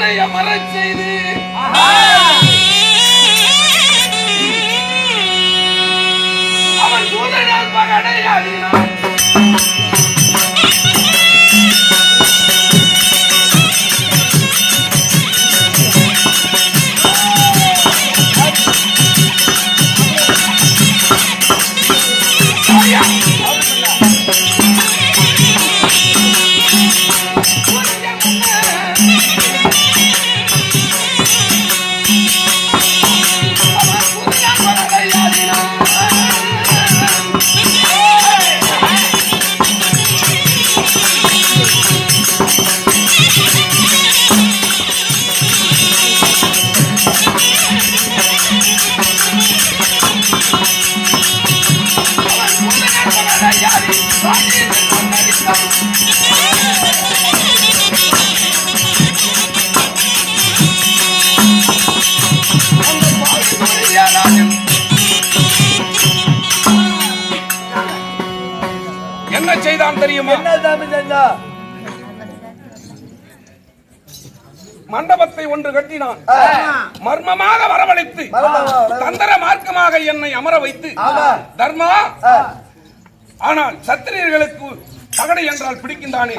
என்னை அமரச் செய்து அவன் சூழலால் பகடையாடினான். என்ன செய்தான் தெரியுமா? மண்டபத்தை ஒன்று கட்டினான். மர்மமாக வரவழைத்து தந்திர மார்க்கமாக என்னை அமர வைத்து, தர்மா, ஆனால் சத்திரியர்களுக்கு பகடை என்றால் பிடிக்கின்றானே,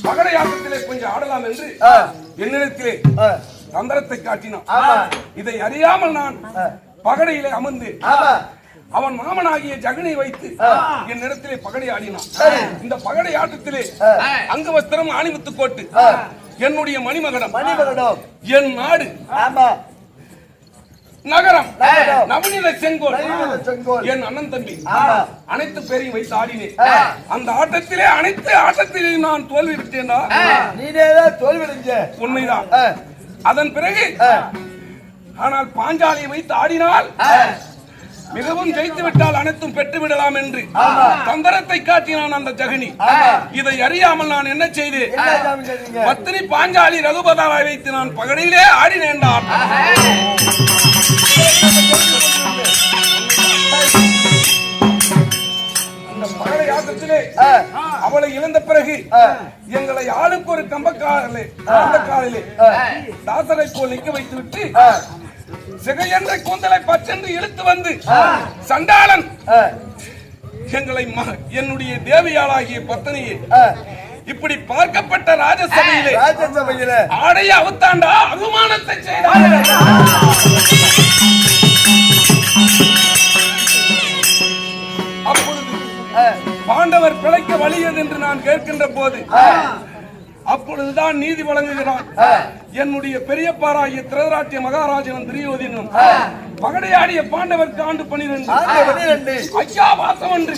பகடை ஆட்டத்திலே கொஞ்சம் ஆடலாம் என்று என்னிடத்திலே தந்திரத்தை காட்டினான். இதை அறியாமல் நான் பகடையிலே அமர்ந்து அவன் மாமனாகிய ஜகனை வைத்து என் இடத்திலே பகடை ஆடினான். இந்த பகடை ஆட்டத்திலே அங்க வஸ்திரம் ஆணிமுத்து கோட்டு என்னுடைய மணிமகடம், என் நாடு நகரம் நவநீத செங்கோல் என் அண்ணன் தம்பி அனைத்து பேரையும் வைத்து ஆடினேன். அந்த ஆட்டத்திலே அனைத்து ஆட்டத்திலே நான் தோல்வி விட்டேனா? உண்மைதான். அதன் பிறகு ஆனால் பாஞ்சாலியை வைத்து ஆடினால் மிகவும் ஜெயித்து விட்டால் அனைத்தும் பெற்று விடலாம் என்று தந்திரத்தை காட்டினான் அந்த ஜகனி. இதை அறியாமல் நான் என்ன செய்தேன்? பத்தினி பாஞ்சாலி ரகுபதாவை வைத்து நான் பகடையிலே ஆடினேன். அந்த பகடை ஆட்டத்திலே அவளை இழந்த பிறகு எங்களை ஆளுக்கு ஒரு கம்பக்காலிலே தாசரை போல் நிற்க வைத்து விட்டு சிகையென்ற கூந்தலை பச்சென்று இழுத்து வந்து சண்டாளன் எங்களை என்னுடைய தேவியாளாகிய பத்தினியை இப்படி பார்க்கப்பட்ட ராஜசபையிலே ஆடைய அவுத்தாண்டா அவமானத்தை செய்தார். அப்பொழுது பாண்டவர் பிழைக்க வழியது என்று நான் கேட்கின்ற போது அப்பொழுதுதான் நீதி வழங்குகிறான். என்னுடைய பெரியப்பாராகிய திருதராட்டிய மகாராஜன் துரியோதனனும் பகடையாடிய பாண்டவருக்கு ஆண்டு 12 ஐயா வாசம் என்று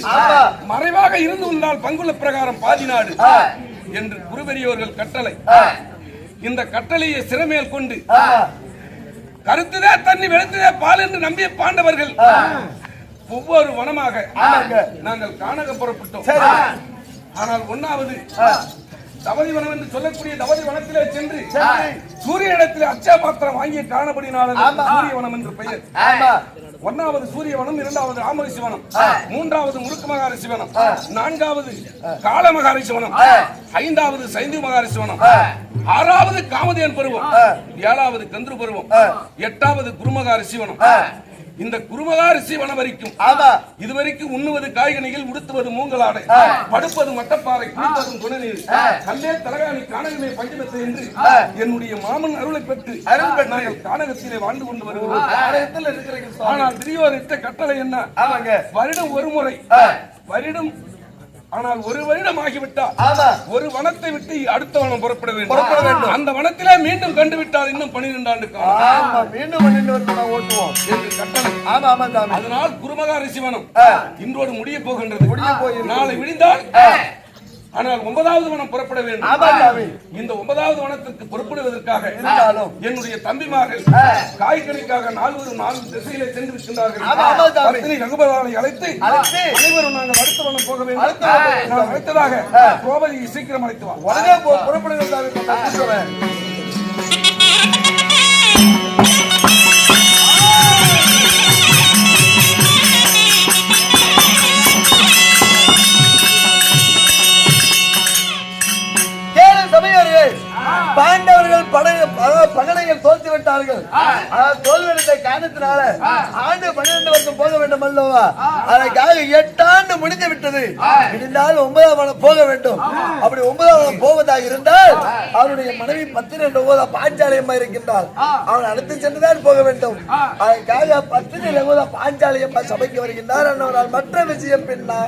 மறைவாக இருந்து கொண்டால் பங்குள்ள பிரகாரம் பாதி நாடு என்று குருபெரியோர்கள் கட்டளை. இந்த கட்டளையை சிறமேல் கொண்டு கருத்துதே தண்ணி வெளுத்துதே பால் என்று நம்பிய பாண்டவர்கள் ஒவ்வொரு வனமாக நாங்கள் காணக புறப்பட்டோம். ஆனால் ஒன்னாவது தவதி வனம் என்று சொல்லக்கூடிய தவதி வனத்திலே சென்று சூரிய இடத்திலே அச்சா பாத்திரம் வாங்கிய காணபடினால சூரிய வனம் என்று பெயர். ஒன்னாவது சூரிய வனம், இரண்டாவது ராமரிஷி வனம், மூன்றாவது முறுக்கு மகாரிஷி வனம், நான்காவது கால மகாரிஷி வனம், ஐந்தாவது சைந்து மகாரிஷி வனம், ஆறாவது காமதேன் பருவம், ஏழாவது கந்திரு பருவம், எட்டாவது குருமகாரிஷி வனம். இந்த குருமகாரிஷி வனம் வரைக்கும் இதுவரைக்கும் உண்ணுவது காய்கனிகள், உடுத்துவது மூங்கலாடை, படுப்பது மட்டப்பாறை, குளிப்பதும் துணைநீர், கல்லே தலகாணி காணகமே பஞ்சமத்தை என்று என்னுடைய மாமன் அருளை பெற்று நாங்கள் கானகத்திலே வாழ்ந்து கொண்டு வருகிறோம். ஆனால் திரியோர் இட்ட கட்டளை என்ன? வருடம் ஒரு முறை வருடம், ஆனால் ஒரு வருடம் ஆகிவிட்டால் ஒரு வனத்தை விட்டு அடுத்த வனம் புறப்பட வேண்டும். அந்த வனத்திலே மீண்டும் கண்டுவிட்டால் இன்னும் 12 ஆண்டு காலம் மீண்டும் ஓட்டுவோம் என்று கட்டளை. அதனால் குருமகாரிஷி வனம் இன்றோடு முடிய போகின்றது. நாளை விடிந்தால் ஆனால் 9வது வனம் புறப்பட வேண்டும். இந்த 9வது வனத்திற்கு புறப்படுவதற்காக என்னுடைய தம்பிமார்கள் காய்கறிக்காக 4 திசையிலே சென்று விடுகின்றார்கள். பத்தினி ரகுபதாவை அழைத்து அனைவரும் நாங்கள் அடுத்த வனம் போக வேண்டும். அடுத்ததாக கோபதியை சீக்கிரம் அழைத்து உடனே புறப்படுவதாக. பாண்டவர்கள் பகடைகள் தோற்று விட்டார்கள். தோல்வியடைந்த காரணத்தினால ஆண்டு 12 வருஷம் போக வேண்டும் அல்லவா? அதற்காக 8 ஆண்டு முடிந்து விட்டது. இருந்தால் 9ஆம் ஆண்டு போக வேண்டும். அப்படி 9ஆம் ஆண்டு போவதாக இருந்தால் அவருடைய மனைவி பத்தினி என்ற ஓதா பாஞ்சாலி அம்மா இருக்கின்றாள். அவன் அடுத்து சென்றுதான் போக வேண்டும். அதற்காக பத்தினி ஓதா பாஞ்சாலி அம்மா சபைக்கு வருகின்றார். அன்னவரால் மற்ற விஷயம் பின்னா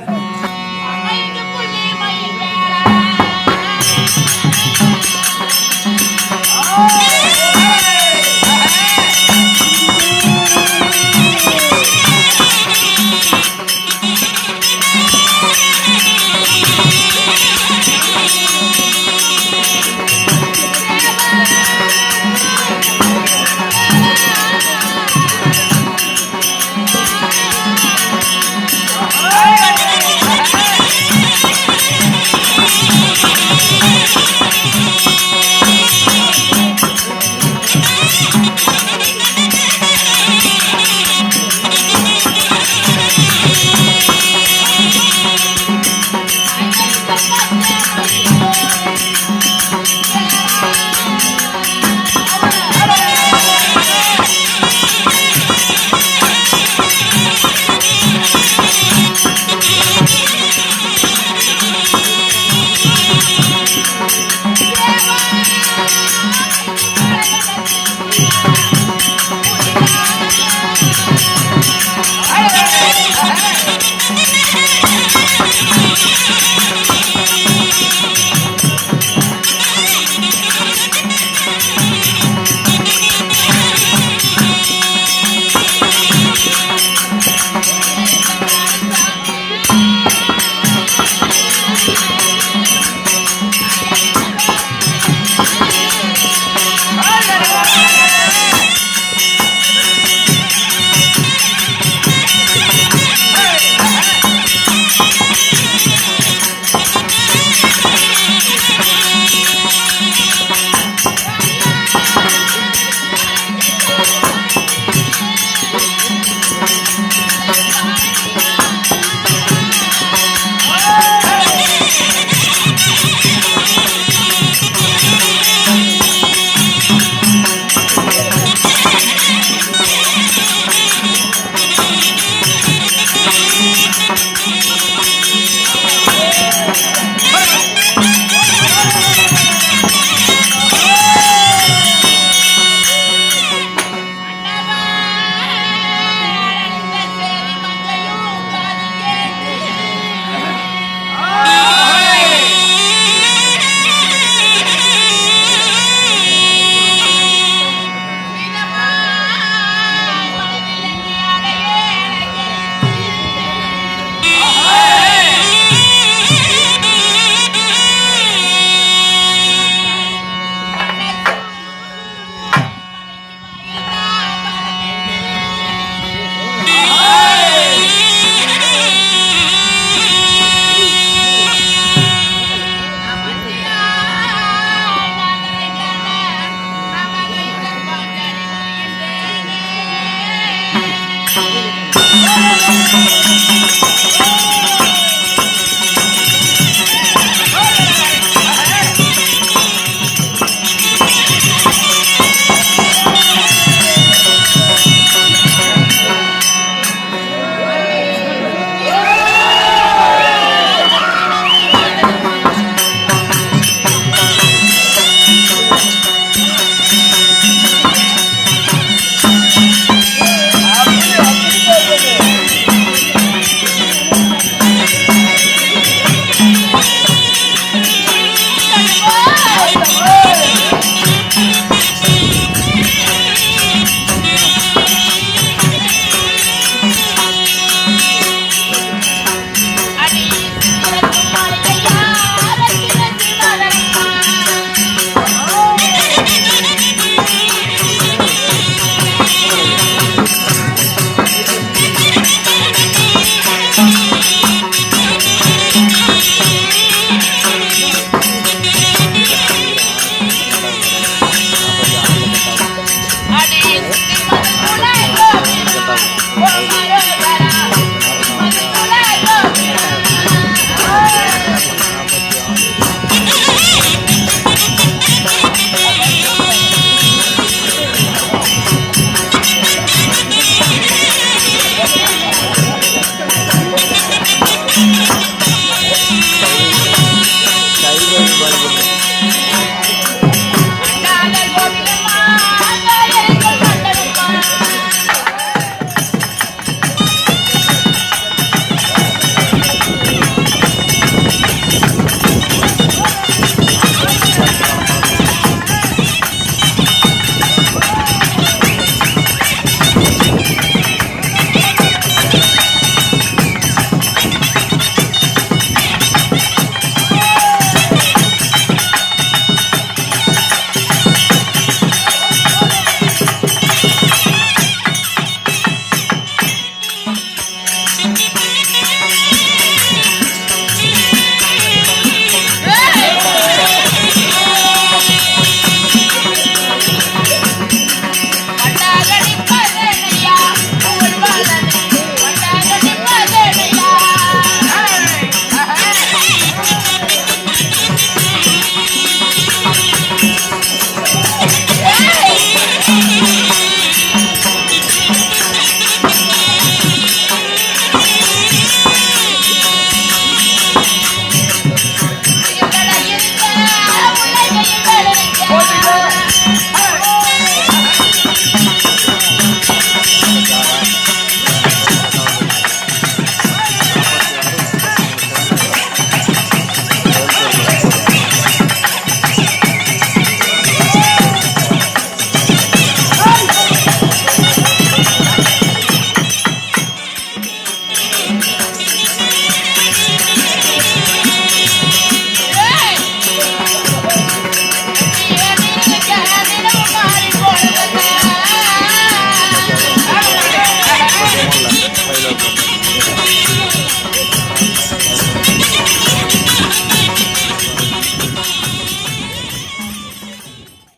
பாருங்க